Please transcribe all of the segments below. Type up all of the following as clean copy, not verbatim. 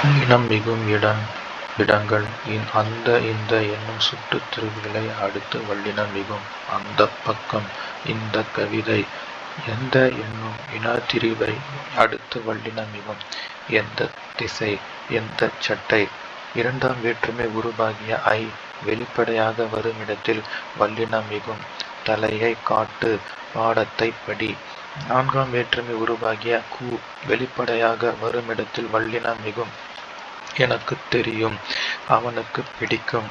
இனம் மிகும் இடங்கள் அந்த இந்த என்னும் சுட்டுத் திருவுகளை அடுத்து வல்லினம் மிகும். அந்தப் பக்கம் இந்தக் கவிதை எந்த என்னும் வினாத்திரிவை அடுத்து வல்லினம் மிகும். எந்தத் திசை எந்தச் சட்டை. இரண்டாம் வேற்றுமை உருபாகிய ஐ வெளிப்படையாக வருமிடத்தில் வல்லினம் மிகும். தலையைக் காட்டு, பாடத்தைப் படி. நான்காம் வேற்றுமை உருபாகிய கு வெளிப்படையாக வருமிடத்தில் வல்லினம் மிகும். எனக்குத் தெரியும், அவனுக்குப் பிடிக்கும்.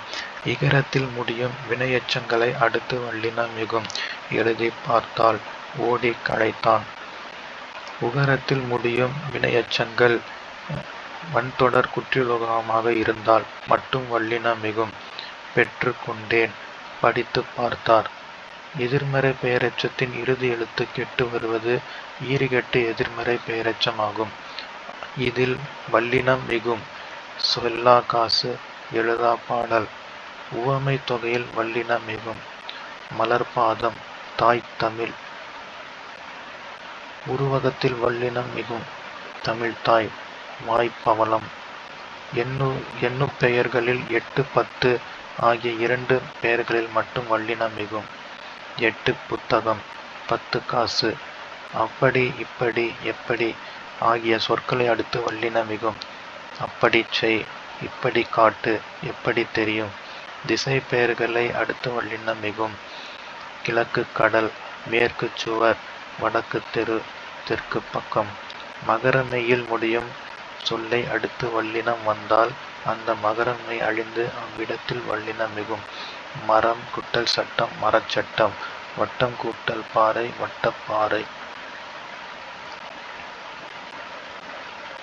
இகரத்தில் முடியும் வினையெச்சங்களை அடுத்து வல்லினம் மிகும். எழுதிப் பார்த்தால், ஓடிக் களைத்தான். உகரத்தில் முடியும் வினையெச்சங்கள் வன்தொடர் குற்றியலுகரமாக இருந்தால் மட்டும் வல்லினம் மிகும். பெற்றுக் கொண்டேன், படித்துப் பார்த்தார். எதிர்மறை பெயரெச்சத்தின் இறுதி எழுத்து கெட்டு வருவது ஈறுகெட்டு எதிர்மறை பெயரெச்சம் ஆகும். இதில் வல்லினம் மிகும். சொல்லா காசு, எழுதா பாடல். உவமைத் தொகையில் வல்லினம் மிகும். மலர்பாதம், தாய்த் தமிழ். உருவகத்தில் வல்லினம் மிகும். தமிழ்த்தாய், வாய்ப்பவளம். எண்ணுப் பெயர்களில் 8, 10 ஆகிய 2 பெயர்களில் மட்டும் வல்லினம் மிகும். 8 புத்தகம், 10 காசு. அப்படி, இப்படி, எப்படி ஆகிய சொற்களை அடுத்து வல்லினம் மிகும். அப்படிச் செய், இப்படி காட்டு, எப்படி தெரியும். திசை பெயர்களை அடுத்து வல்லினம் மிகும். கிழக்கு கடல், மேற்கு சுவர், வடக்கு தெரு, தெற்கு பக்கம். மகர மெய்யில் முடியும் சொல்லை அடுத்து வல்லினம் வந்தால் அந்த மகர மெய் அழிந்து அவ்விடத்தில் வல்லினம் மிகும். மரம் கூட்டல் சட்டம், மரச்சட்டம். வட்டம் கூட்டல் பாறை, வட்டப்பாறை.